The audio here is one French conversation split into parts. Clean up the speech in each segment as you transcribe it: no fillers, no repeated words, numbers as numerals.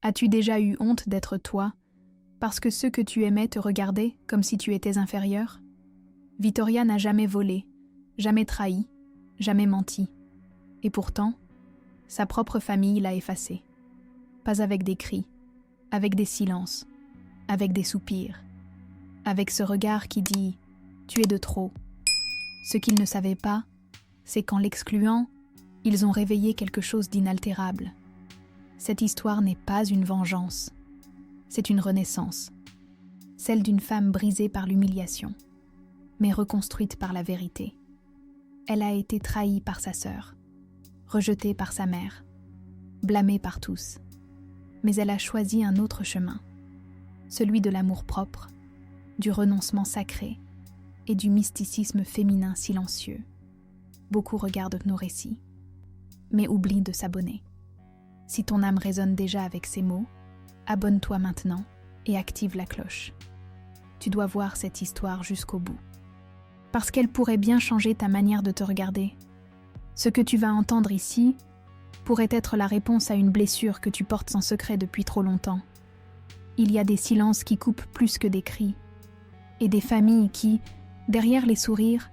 As-tu déjà eu honte d'être toi, parce que ceux que tu aimais te regardaient comme si tu étais inférieur? Vittoria n'a jamais volé, jamais trahi, jamais menti. Et pourtant, sa propre famille l'a effacée. Pas avec des cris, avec des silences, avec des soupirs, avec ce regard qui dit « tu es de trop ». Ce qu'ils ne savaient pas, c'est qu'en l'excluant, ils ont réveillé quelque chose d'inaltérable. Cette histoire n'est pas une vengeance, c'est une renaissance, celle d'une femme brisée par l'humiliation, mais reconstruite par la vérité. Elle a été trahie par sa sœur, rejetée par sa mère, blâmée par tous, mais elle a choisi un autre chemin, celui de l'amour-propre, du renoncement sacré et du mysticisme féminin silencieux. Beaucoup regardent nos récits, mais oublient de s'abonner. Si ton âme résonne déjà avec ces mots, abonne-toi maintenant et active la cloche. Tu dois voir cette histoire jusqu'au bout. Parce qu'elle pourrait bien changer ta manière de te regarder. Ce que tu vas entendre ici pourrait être la réponse à une blessure que tu portes en secret depuis trop longtemps. Il y a des silences qui coupent plus que des cris, et des familles qui, derrière les sourires,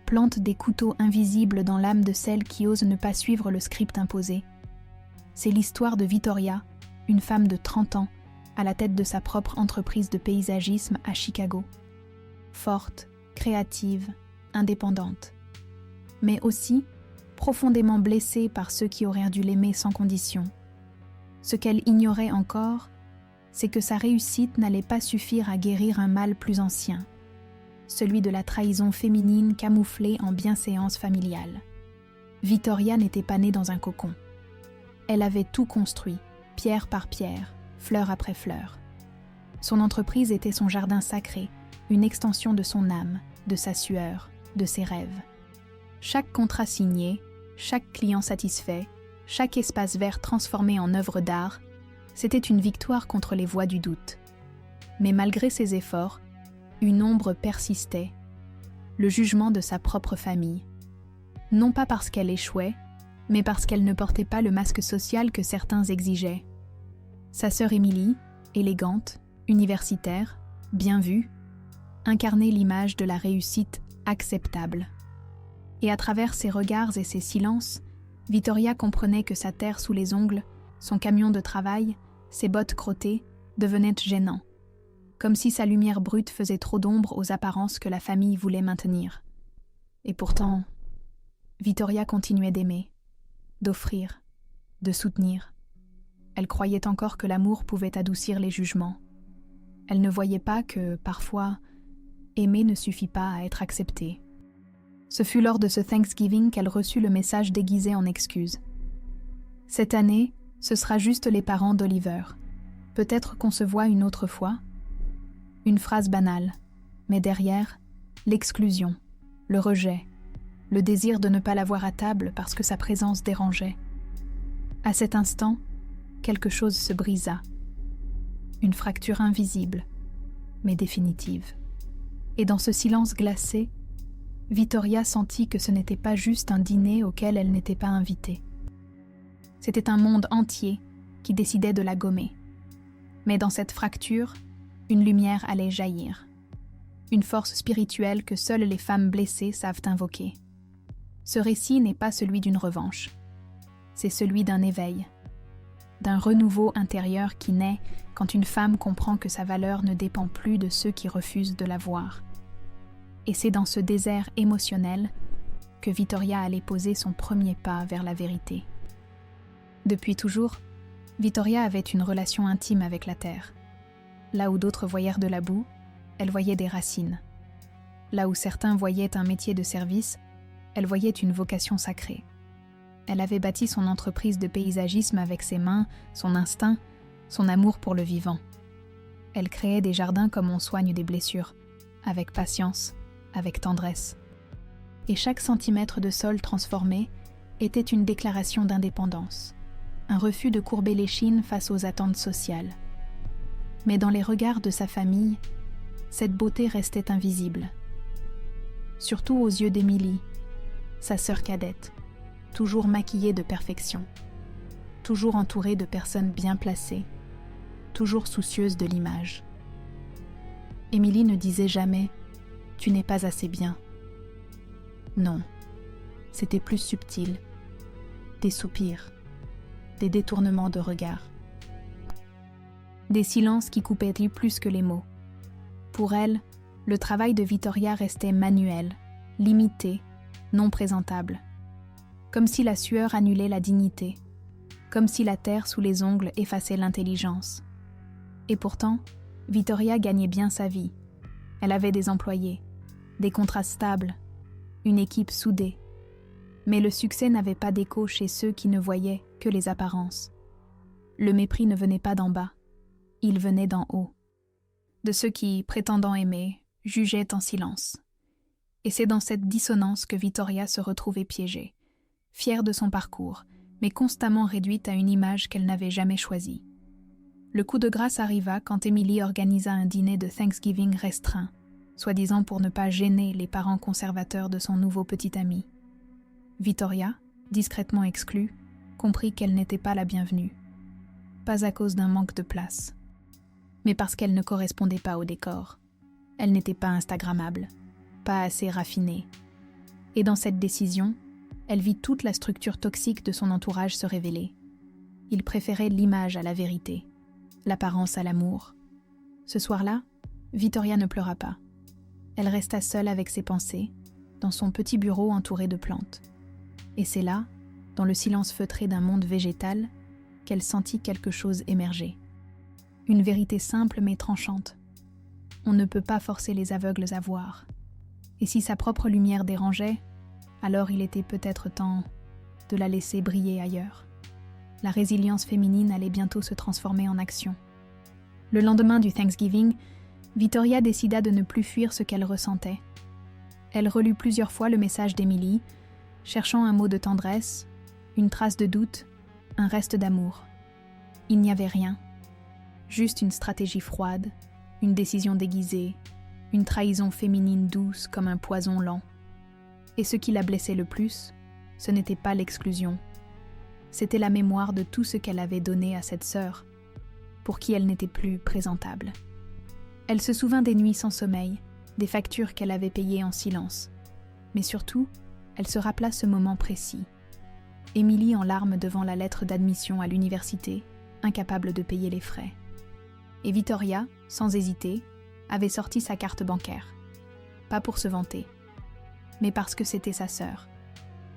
plantent des couteaux invisibles dans l'âme de celles qui osent ne pas suivre le script imposé. C'est l'histoire de Vittoria, une femme de 30 ans, à la tête de sa propre entreprise de paysagisme à Chicago. Forte, créative, indépendante. Mais aussi profondément blessée par ceux qui auraient dû l'aimer sans condition. Ce qu'elle ignorait encore, c'est que sa réussite n'allait pas suffire à guérir un mal plus ancien, celui de la trahison féminine camouflée en bienséance familiale. Vittoria n'était pas née dans un cocon. Elle avait tout construit, pierre par pierre, fleur après fleur. Son entreprise était son jardin sacré, une extension de son âme, de sa sueur, de ses rêves. Chaque contrat signé, chaque client satisfait, chaque espace vert transformé en œuvre d'art, c'était une victoire contre les voix du doute. Mais malgré ses efforts, une ombre persistait, le jugement de sa propre famille. Non pas parce qu'elle échouait, mais parce qu'elle ne portait pas le masque social que certains exigeaient. Sa sœur Émilie, élégante, universitaire, bien vue, incarnait l'image de la réussite acceptable. Et à travers ses regards et ses silences, Vittoria comprenait que sa terre sous les ongles, son camion de travail, ses bottes crottées, devenaient gênants, comme si sa lumière brute faisait trop d'ombre aux apparences que la famille voulait maintenir. Et pourtant, Vittoria continuait d'aimer, d'offrir, de soutenir. Elle croyait encore que l'amour pouvait adoucir les jugements. Elle ne voyait pas que, parfois, aimer ne suffit pas à être accepté. Ce fut lors de ce Thanksgiving qu'elle reçut le message déguisé en excuse. Cette année, ce sera juste les parents d'Oliver. Peut-être qu'on se voit une autre fois. Une phrase banale, mais derrière, l'exclusion, le rejet, le désir de ne pas l'avoir à table parce que sa présence dérangeait. À cet instant, quelque chose se brisa. Une fracture invisible, mais définitive. Et dans ce silence glacé, Vittoria sentit que ce n'était pas juste un dîner auquel elle n'était pas invitée. C'était un monde entier qui décidait de la gommer. Mais dans cette fracture, une lumière allait jaillir. Une force spirituelle que seules les femmes blessées savent invoquer. Ce récit n'est pas celui d'une revanche. C'est celui d'un éveil, d'un renouveau intérieur qui naît quand une femme comprend que sa valeur ne dépend plus de ceux qui refusent de la voir. Et c'est dans ce désert émotionnel que Vittoria allait poser son premier pas vers la vérité. Depuis toujours, Vittoria avait une relation intime avec la terre. Là où d'autres voyèrent de la boue, elle voyait des racines. Là où certains voyaient un métier de service, elle voyait une vocation sacrée. Elle avait bâti son entreprise de paysagisme avec ses mains, son instinct, son amour pour le vivant. Elle créait des jardins comme on soigne des blessures, avec patience, avec tendresse. Et chaque centimètre de sol transformé était une déclaration d'indépendance, un refus de courber l'échine face aux attentes sociales. Mais dans les regards de sa famille, cette beauté restait invisible. Surtout aux yeux d'Émilie, sa sœur cadette, toujours maquillée de perfection, toujours entourée de personnes bien placées, toujours soucieuse de l'image. Émilie ne disait jamais « tu n'es pas assez bien ». Non, c'était plus subtil. Des soupirs, des détournements de regard. Des silences qui coupaient plus que les mots. Pour elle, le travail de Vittoria restait manuel, limité, non présentable. Comme si la sueur annulait la dignité, comme si la terre sous les ongles effaçait l'intelligence. Et pourtant, Vittoria gagnait bien sa vie. Elle avait des employés, des contrats stables, une équipe soudée. Mais le succès n'avait pas d'écho chez ceux qui ne voyaient que les apparences. Le mépris ne venait pas d'en bas, il venait d'en haut. De ceux qui, prétendant aimer, jugeaient en silence. Et c'est dans cette dissonance que Vittoria se retrouvait piégée, fière de son parcours, mais constamment réduite à une image qu'elle n'avait jamais choisie. Le coup de grâce arriva quand Émilie organisa un dîner de Thanksgiving restreint, soi-disant pour ne pas gêner les parents conservateurs de son nouveau petit ami. Vittoria, discrètement exclue, comprit qu'elle n'était pas la bienvenue. Pas à cause d'un manque de place, mais parce qu'elle ne correspondait pas au décor. Elle n'était pas instagrammable, pas assez raffinée. Et dans cette décision, elle vit toute la structure toxique de son entourage se révéler. Il préférait l'image à la vérité, l'apparence à l'amour. Ce soir-là, Vittoria ne pleura pas. Elle resta seule avec ses pensées, dans son petit bureau entouré de plantes. Et c'est là, dans le silence feutré d'un monde végétal, qu'elle sentit quelque chose émerger. Une vérité simple mais tranchante. On ne peut pas forcer les aveugles à voir. Et si sa propre lumière dérangeait, alors il était peut-être temps de la laisser briller ailleurs. La résilience féminine allait bientôt se transformer en action. Le lendemain du Thanksgiving, Vittoria décida de ne plus fuir ce qu'elle ressentait. Elle relut plusieurs fois le message d'Émilie, cherchant un mot de tendresse, une trace de doute, un reste d'amour. Il n'y avait rien, juste une stratégie froide, une décision déguisée, une trahison féminine douce comme un poison lent. Et ce qui la blessait le plus, ce n'était pas l'exclusion. C'était la mémoire de tout ce qu'elle avait donné à cette sœur, pour qui elle n'était plus présentable. Elle se souvint des nuits sans sommeil, des factures qu'elle avait payées en silence. Mais surtout, elle se rappela ce moment précis. Émilie en larmes devant la lettre d'admission à l'université, incapable de payer les frais. Et Vittoria, sans hésiter, avait sorti sa carte bancaire. Pas pour se vanter, mais parce que c'était sa sœur.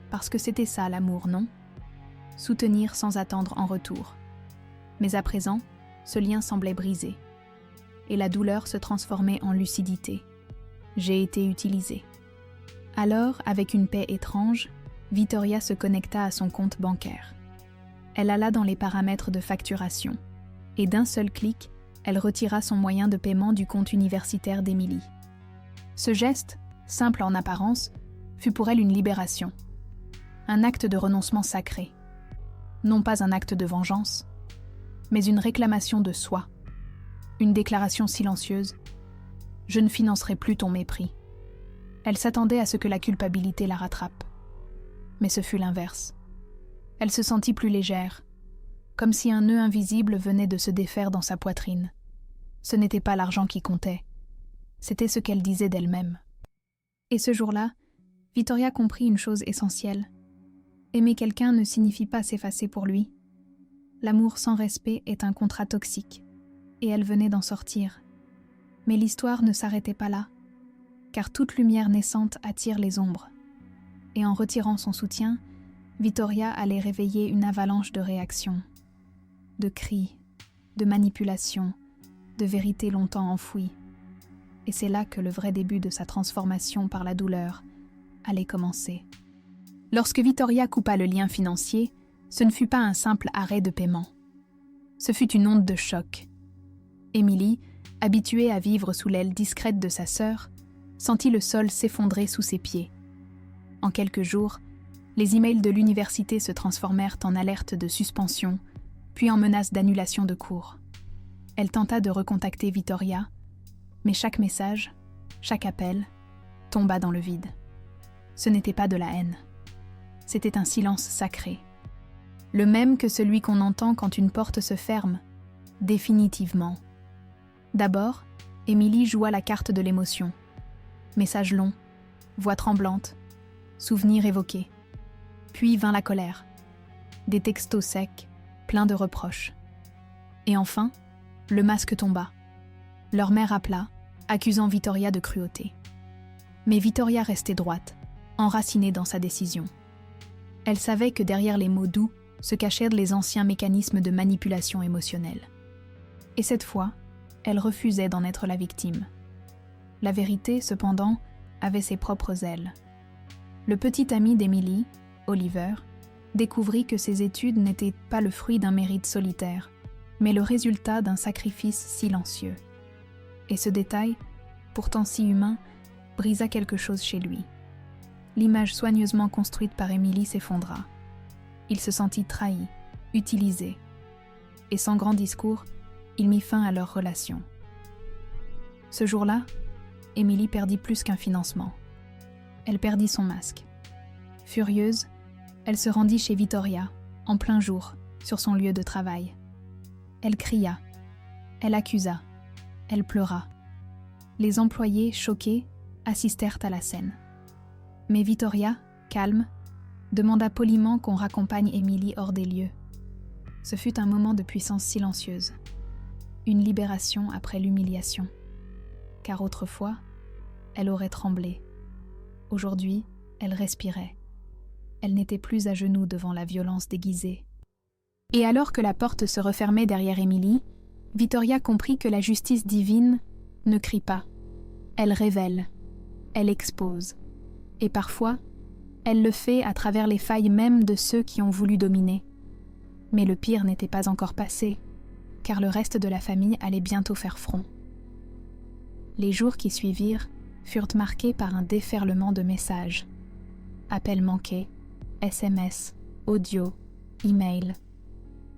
Parce que c'était ça l'amour, non ? Soutenir sans attendre en retour. Mais à présent, ce lien semblait brisé. Et la douleur se transformait en lucidité. J'ai été utilisée. Alors, avec une paix étrange, Vittoria se connecta à son compte bancaire. Elle alla dans les paramètres de facturation, et d'un seul clic, elle retira son moyen de paiement du compte universitaire d'Émilie. Ce geste, simple en apparence, fut pour elle une libération. Un acte de renoncement sacré. Non pas un acte de vengeance, mais une réclamation de soi. Une déclaration silencieuse. Je ne financerai plus ton mépris. Elle s'attendait à ce que la culpabilité la rattrape. Mais ce fut l'inverse. Elle se sentit plus légère, comme si un nœud invisible venait de se défaire dans sa poitrine. Ce n'était pas l'argent qui comptait, c'était ce qu'elle disait d'elle-même. Et ce jour-là, Vittoria comprit une chose essentielle. Aimer quelqu'un ne signifie pas s'effacer pour lui. L'amour sans respect est un contrat toxique, et elle venait d'en sortir. Mais l'histoire ne s'arrêtait pas là, car toute lumière naissante attire les ombres. Et en retirant son soutien, Vittoria allait réveiller une avalanche de réactions, de cris, de manipulations, de vérités longtemps enfouies. Et c'est là que le vrai début de sa transformation par la douleur allait commencer. Lorsque Vittoria coupa le lien financier, ce ne fut pas un simple arrêt de paiement. Ce fut une onde de choc. Émilie, habituée à vivre sous l'aile discrète de sa sœur, sentit le sol s'effondrer sous ses pieds. En quelques jours, les emails de l'université se transformèrent en alerte de suspension, puis en menace d'annulation de cours. Elle tenta de recontacter Vittoria, mais chaque message, chaque appel, tomba dans le vide. Ce n'était pas de la haine. C'était un silence sacré. Le même que celui qu'on entend quand une porte se ferme, définitivement. D'abord, Émilie joua la carte de l'émotion. Message long, voix tremblante, souvenirs évoqués. Puis vint la colère. Des textos secs, pleins de reproches. Et enfin, le masque tomba. Leur mère appela, accusant Vittoria de cruauté. Mais Vittoria restait droite, enracinée dans sa décision. Elle savait que derrière les mots doux se cachaient les anciens mécanismes de manipulation émotionnelle. Et cette fois, elle refusait d'en être la victime. La vérité, cependant, avait ses propres ailes. Le petit ami d'Emily, Oliver, découvrit que ses études n'étaient pas le fruit d'un mérite solitaire, mais le résultat d'un sacrifice silencieux. Et ce détail, pourtant si humain, brisa quelque chose chez lui. L'image soigneusement construite par Emily s'effondra. Il se sentit trahi, utilisé. Et sans grand discours, il mit fin à leur relation. Ce jour-là, Emily perdit plus qu'un financement. Elle perdit son masque. Furieuse, elle se rendit chez Vittoria, en plein jour, sur son lieu de travail. Elle cria, elle accusa, elle pleura. Les employés, choqués, assistèrent à la scène. Mais Vittoria, calme, demanda poliment qu'on raccompagne Emily hors des lieux. Ce fut un moment de puissance silencieuse. Une libération après l'humiliation. Car autrefois, elle aurait tremblé. Aujourd'hui, elle respirait. Elle n'était plus à genoux devant la violence déguisée. Et alors que la porte se refermait derrière Emily, Vittoria comprit que la justice divine ne crie pas. Elle révèle, elle expose. Et parfois, elle le fait à travers les failles même de ceux qui ont voulu dominer. Mais le pire n'était pas encore passé, car le reste de la famille allait bientôt faire front. Les jours qui suivirent furent marqués par un déferlement de messages. Appels manqués, SMS, audio, email.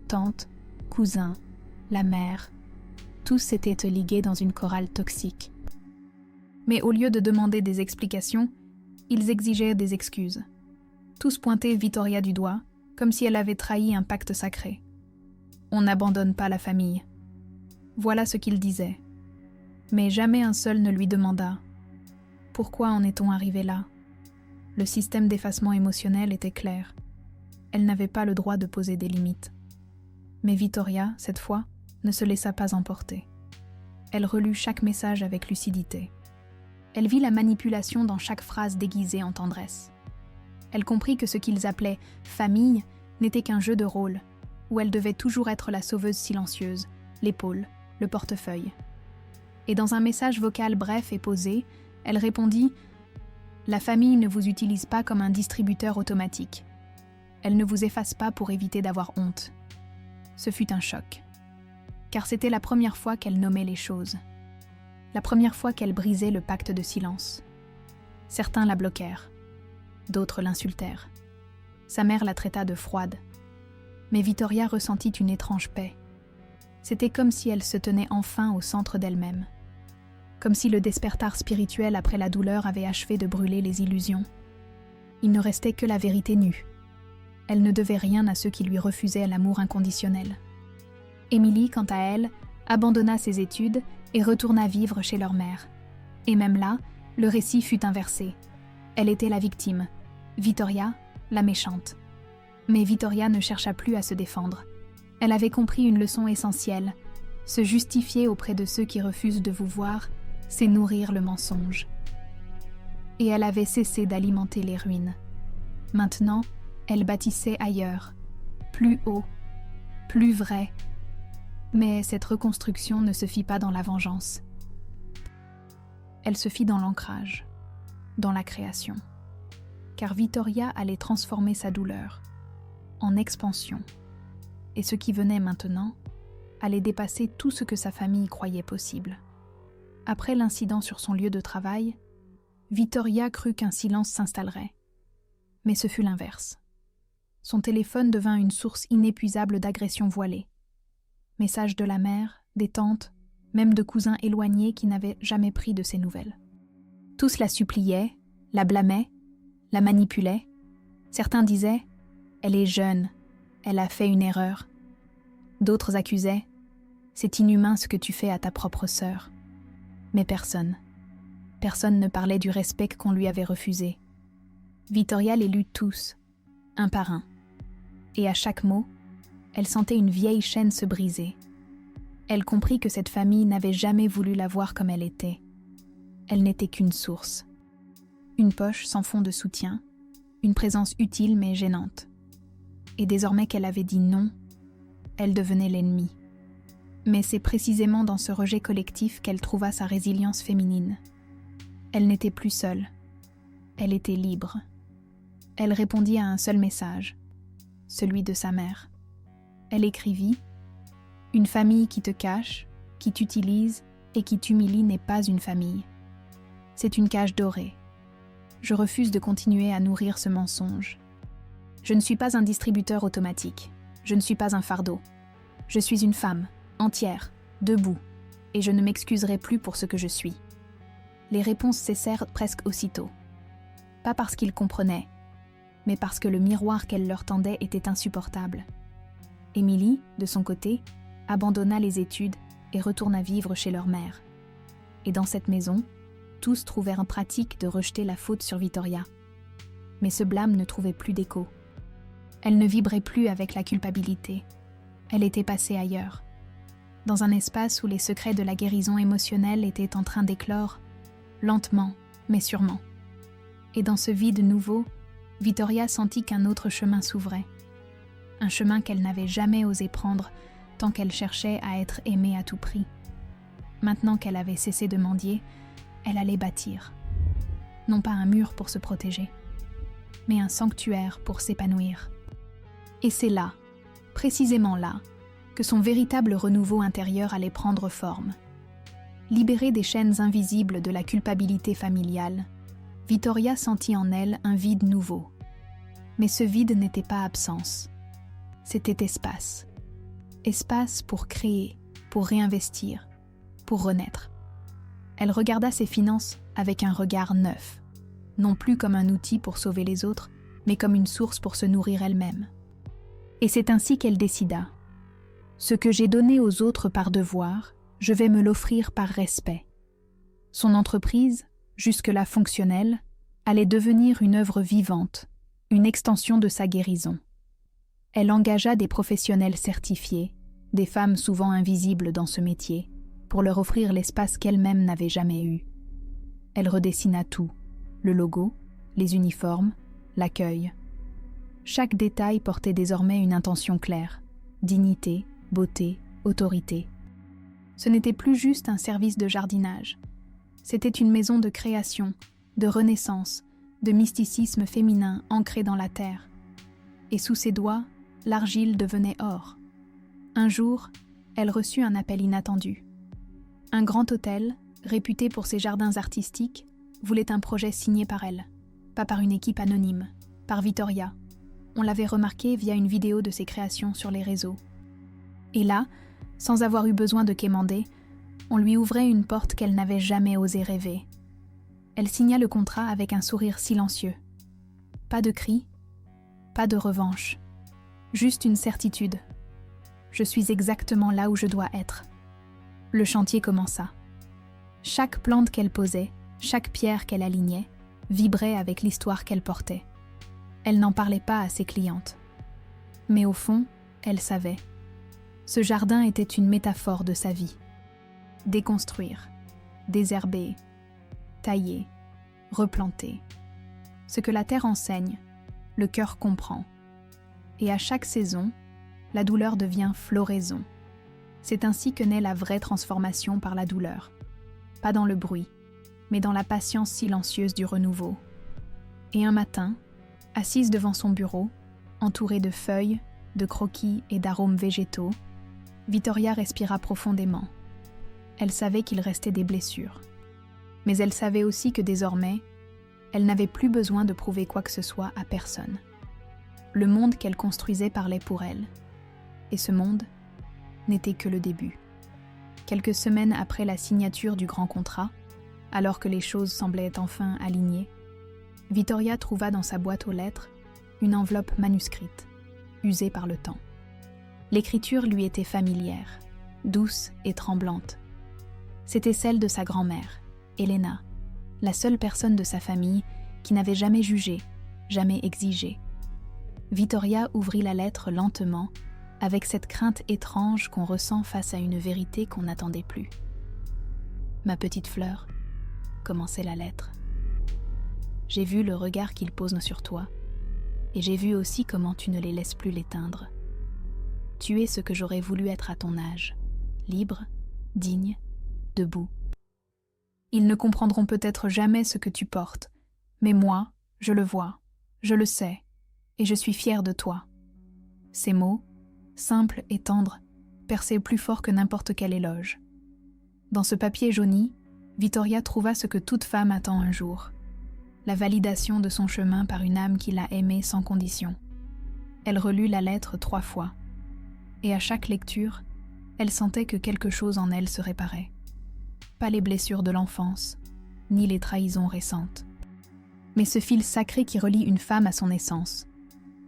Tante, cousin, la mère, tous s'étaient ligués dans une chorale toxique. Mais au lieu de demander des explications, ils exigeaient des excuses. Tous pointaient Vittoria du doigt, comme si elle avait trahi un pacte sacré. On n'abandonne pas la famille. Voilà ce qu'ils disaient. Mais jamais un seul ne lui demanda « Pourquoi en est-on arrivé là ?» Le système d'effacement émotionnel était clair. Elle n'avait pas le droit de poser des limites. Mais Vittoria, cette fois, ne se laissa pas emporter. Elle relut chaque message avec lucidité. Elle vit la manipulation dans chaque phrase déguisée en tendresse. Elle comprit que ce qu'ils appelaient « famille » n'était qu'un jeu de rôle, où elle devait toujours être la sauveuse silencieuse, l'épaule, le portefeuille. Et dans un message vocal bref et posé, elle répondit « La famille ne vous utilise pas comme un distributeur automatique. Elle ne vous efface pas pour éviter d'avoir honte. » Ce fut un choc. Car c'était la première fois qu'elle nommait les choses. La première fois qu'elle brisait le pacte de silence. Certains la bloquèrent. D'autres l'insultèrent. Sa mère la traita de froide. Mais Vittoria ressentit une étrange paix. C'était comme si elle se tenait enfin au centre d'elle-même. Comme si le despertar spirituel après la douleur avait achevé de brûler les illusions. Il ne restait que la vérité nue. Elle ne devait rien à ceux qui lui refusaient l'amour inconditionnel. Émilie, quant à elle, abandonna ses études et retourna vivre chez leur mère. Et même là, le récit fut inversé. Elle était la victime, Vittoria, la méchante. Mais Vittoria ne chercha plus à se défendre. Elle avait compris une leçon essentielle. Se justifier auprès de ceux qui refusent de vous voir, c'est nourrir le mensonge. Et elle avait cessé d'alimenter les ruines. Maintenant, elle bâtissait ailleurs, plus haut, plus vrai. Mais cette reconstruction ne se fit pas dans la vengeance. Elle se fit dans l'ancrage, dans la création. Car Vittoria allait transformer sa douleur en expansion. Et ce qui venait maintenant allait dépasser tout ce que sa famille croyait possible. Après l'incident sur son lieu de travail, Vittoria crut qu'un silence s'installerait. Mais ce fut l'inverse. Son téléphone devint une source inépuisable d'agressions voilées. Messages de la mère, des tantes, même de cousins éloignés qui n'avaient jamais pris de ses nouvelles. Tous la suppliaient, la blâmaient, la manipulaient. Certains disaient « Elle est jeune, elle a fait une erreur ». D'autres accusaient C'est inhumain ce que tu fais à ta propre sœur. » Mais personne ne parlait du respect qu'on lui avait refusé. Vittoria les lut tous, un par un. Et à chaque mot, elle sentait une vieille chaîne se briser. Elle comprit que cette famille n'avait jamais voulu la voir comme elle était. Elle n'était qu'une source. Une poche sans fond de soutien, une présence utile mais gênante. Et désormais qu'elle avait dit non, elle devenait l'ennemie. Mais c'est précisément dans ce rejet collectif qu'elle trouva sa résilience féminine. Elle n'était plus seule. Elle était libre. Elle répondit à un seul message, celui de sa mère. Elle écrivit « Une famille qui te cache, qui t'utilise et qui t'humilie n'est pas une famille. C'est une cage dorée. Je refuse de continuer à nourrir ce mensonge. Je ne suis pas un distributeur automatique. Je ne suis pas un fardeau. Je suis une femme, entière, debout, et je ne m'excuserai plus pour ce que je suis. » Les réponses cessèrent presque aussitôt. Pas parce qu'ils comprenaient, mais parce que le miroir qu'elle leur tendait était insupportable. Émilie, de son côté, abandonna les études et retourna vivre chez leur mère. Et dans cette maison, tous trouvèrent pratique de rejeter la faute sur Vittoria. Mais ce blâme ne trouvait plus d'écho. Elle ne vibrait plus avec la culpabilité. Elle était passée ailleurs. Dans un espace où les secrets de la guérison émotionnelle étaient en train d'éclore, lentement, mais sûrement. Et dans ce vide nouveau, Vittoria sentit qu'un autre chemin s'ouvrait. Un chemin qu'elle n'avait jamais osé prendre tant qu'elle cherchait à être aimée à tout prix. Maintenant qu'elle avait cessé de mendier, elle allait bâtir. Non pas un mur pour se protéger, mais un sanctuaire pour s'épanouir. Et c'est là, précisément là, que son véritable renouveau intérieur allait prendre forme. Libérée des chaînes invisibles de la culpabilité familiale, Vittoria sentit en elle un vide nouveau. Mais ce vide n'était pas absence. C'était espace. Espace pour créer, pour réinvestir, pour renaître. Elle regarda ses finances avec un regard neuf, non plus comme un outil pour sauver les autres, mais comme une source pour se nourrir elle-même. Et c'est ainsi qu'elle décida. Ce que j'ai donné aux autres par devoir, je vais me l'offrir par respect. Son entreprise, jusque-là fonctionnelle, allait devenir une œuvre vivante, une extension de sa guérison. Elle engagea des professionnels certifiés, des femmes souvent invisibles dans ce métier, pour leur offrir l'espace qu'elle-même n'avait jamais eu. Elle redessina tout, le logo, les uniformes, l'accueil. Chaque détail portait désormais une intention claire, dignité, beauté, autorité. Ce n'était plus juste un service de jardinage. C'était une maison de création, de renaissance, de mysticisme féminin ancré dans la terre. Et sous ses doigts, l'argile devenait or. Un jour, elle reçut un appel inattendu. Un grand hôtel, réputé pour ses jardins artistiques, voulait un projet signé par elle, pas par une équipe anonyme, par Vittoria. On l'avait remarqué via une vidéo de ses créations sur les réseaux. Et là, sans avoir eu besoin de quémander, on lui ouvrait une porte qu'elle n'avait jamais osé rêver. Elle signa le contrat avec un sourire silencieux. Pas de cris, pas de revanche, juste une certitude. Je suis exactement là où je dois être. Le chantier commença. Chaque plante qu'elle posait, chaque pierre qu'elle alignait, vibrait avec l'histoire qu'elle portait. Elle n'en parlait pas à ses clientes. Mais au fond, elle savait. Ce jardin était une métaphore de sa vie. Déconstruire, désherber, tailler, replanter. Ce que la terre enseigne, le cœur comprend. Et à chaque saison, la douleur devient floraison. C'est ainsi que naît la vraie transformation par la douleur. Pas dans le bruit, mais dans la patience silencieuse du renouveau. Et un matin, assise devant son bureau, entourée de feuilles, de croquis et d'arômes végétaux, Vittoria respira profondément. Elle savait qu'il restait des blessures. Mais elle savait aussi que désormais, elle n'avait plus besoin de prouver quoi que ce soit à personne. Le monde qu'elle construisait parlait pour elle. Et ce monde n'était que le début. Quelques semaines après la signature du grand contrat, alors que les choses semblaient enfin alignées, Vittoria trouva dans sa boîte aux lettres une enveloppe manuscrite, usée par le temps. L'écriture lui était familière. douce et tremblante. C'était celle de sa grand-mère, Elena, la seule personne de sa famille qui n'avait jamais jugé, jamais exigé. Vittoria ouvrit la lettre lentement, avec cette crainte étrange qu'on ressent face à une vérité qu'on n'attendait plus. « Ma petite fleur », commençait la lettre. « J'ai vu le regard qu'ils posent sur toi, et j'ai vu aussi comment tu ne les laisses plus l'éteindre. Tu es ce que j'aurais voulu être à ton âge, libre, digne, debout. Ils ne comprendront peut-être jamais ce que tu portes, mais moi, je le vois, je le sais, et je suis fière de toi. » Ces mots, simples et tendres, perçaient plus fort que n'importe quel éloge. Dans ce papier jauni, Vittoria trouva ce que toute femme attend un jour, la validation de son chemin par une âme qui l'a aimée sans condition. Elle relut la lettre 3 fois, et à chaque lecture, elle sentait que quelque chose en elle se réparait. Pas les blessures de l'enfance, ni les trahisons récentes, mais ce fil sacré qui relie une femme à son essence,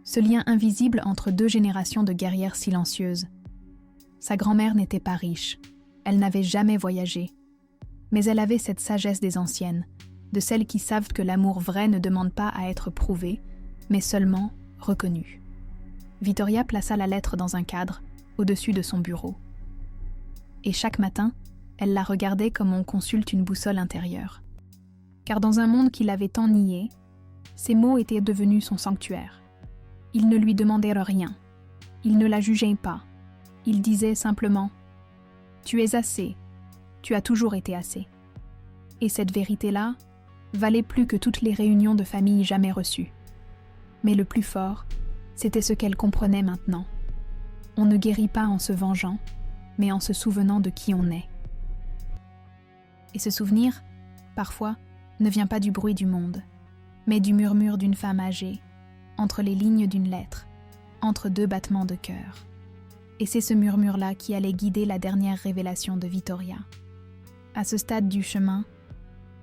ce lien invisible entre 2 générations de guerrières silencieuses. Sa grand-mère n'était pas riche, elle n'avait jamais voyagé, mais elle avait cette sagesse des anciennes, de celles qui savent que l'amour vrai ne demande pas à être prouvé, mais seulement reconnu. Vittoria plaça la lettre dans un cadre, au-dessus de son bureau. Et chaque matin, elle la regardait comme on consulte une boussole intérieure. Car dans un monde qui l'avait tant nié, ces mots étaient devenus son sanctuaire. Ils ne lui demandaient rien. Ils ne la jugeaient pas. Ils disaient simplement « Tu es assez. Tu as toujours été assez. » Et cette vérité-là valait plus que toutes les réunions de famille jamais reçues. Mais le plus fort, c'était ce qu'elle comprenait maintenant. On ne guérit pas en se vengeant, mais en se souvenant de qui on est. Et ce souvenir, parfois, ne vient pas du bruit du monde, mais du murmure d'une femme âgée, entre les lignes d'une lettre, entre 2 battements de cœur. Et c'est ce murmure-là qui allait guider la dernière révélation de Vittoria. À ce stade du chemin,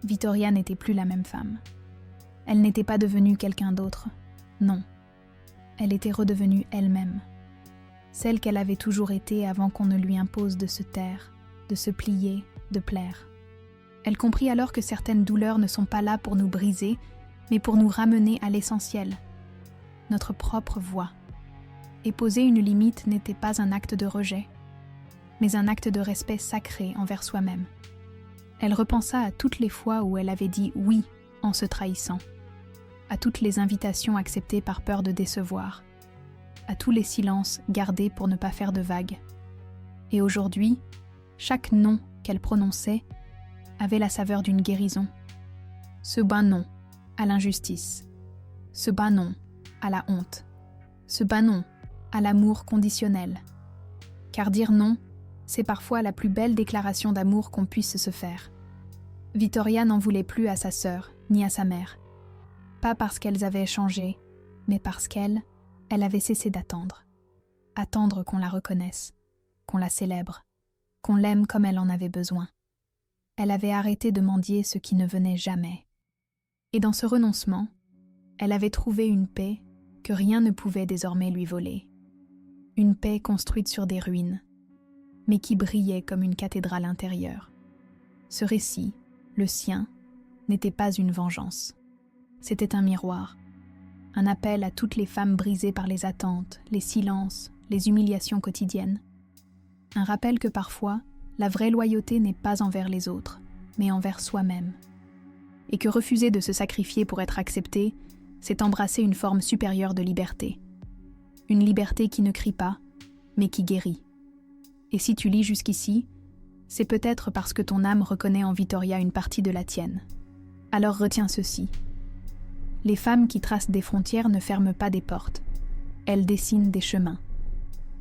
Vittoria n'était plus la même femme. Elle n'était pas devenue quelqu'un d'autre, non. Elle était redevenue elle-même, celle qu'elle avait toujours été avant qu'on ne lui impose de se taire, de se plier, de plaire. Elle comprit alors que certaines douleurs ne sont pas là pour nous briser, mais pour nous ramener à l'essentiel, notre propre voix. Et poser une limite n'était pas un acte de rejet, mais un acte de respect sacré envers soi-même. Elle repensa à toutes les fois où elle avait dit « oui » en se trahissant, à toutes les invitations acceptées par peur de décevoir, à tous les silences gardés pour ne pas faire de vagues. Et aujourd'hui, chaque non qu'elle prononçait avait la saveur d'une guérison. Ce bas non à l'injustice, ce bas non à la honte, ce bas non à l'amour conditionnel. Car dire non, c'est parfois la plus belle déclaration d'amour qu'on puisse se faire. Vittoria n'en voulait plus à sa sœur, ni à sa mère. Pas parce qu'elles avaient changé, mais parce qu'elle avait cessé d'attendre. Attendre qu'on la reconnaisse, qu'on la célèbre, qu'on l'aime comme elle en avait besoin. Elle avait arrêté de mendier ce qui ne venait jamais. Et dans ce renoncement, elle avait trouvé une paix que rien ne pouvait désormais lui voler. Une paix construite sur des ruines, mais qui brillait comme une cathédrale intérieure. Ce récit, le sien, n'était pas une vengeance. C'était un miroir, un appel à toutes les femmes brisées par les attentes, les silences, les humiliations quotidiennes. Un rappel que parfois, la vraie loyauté n'est pas envers les autres, mais envers soi-même. Et que refuser de se sacrifier pour être accepté, c'est embrasser une forme supérieure de liberté. Une liberté qui ne crie pas, mais qui guérit. Et si tu lis jusqu'ici, c'est peut-être parce que ton âme reconnaît en Vittoria une partie de la tienne. Alors retiens ceci. Les femmes qui tracent des frontières ne ferment pas des portes. Elles dessinent des chemins.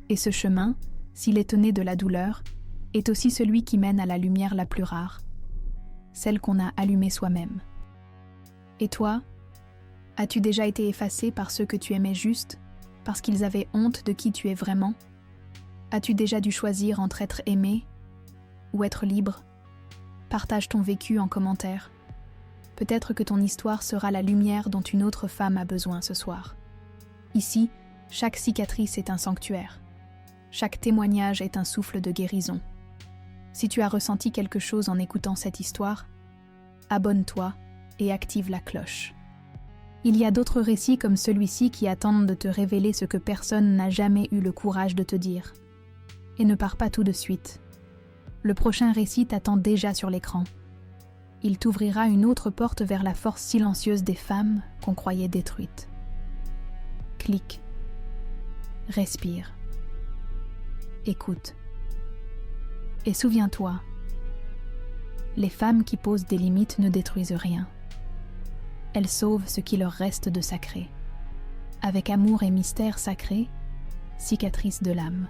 Et ce chemin, s'il est né de la douleur, est aussi celui qui mène à la lumière la plus rare, celle qu'on a allumée soi-même. Et toi, as-tu déjà été effacé par ceux que tu aimais juste, parce qu'ils avaient honte de qui tu es vraiment ? As-tu déjà dû choisir entre être aimé ou être libre ? Partage ton vécu en commentaire. Peut-être que ton histoire sera la lumière dont une autre femme a besoin ce soir. Ici, chaque cicatrice est un sanctuaire. Chaque témoignage est un souffle de guérison. Si tu as ressenti quelque chose en écoutant cette histoire, abonne-toi et active la cloche. Il y a d'autres récits comme celui-ci qui attendent de te révéler ce que personne n'a jamais eu le courage de te dire. Et ne pars pas tout de suite. Le prochain récit t'attend déjà sur l'écran. Il t'ouvrira une autre porte vers la force silencieuse des femmes qu'on croyait détruites. Clique. Respire. Écoute. Et souviens-toi, les femmes qui posent des limites ne détruisent rien. Elles sauvent ce qui leur reste de sacré. Avec amour et mystère sacré, cicatrice de l'âme.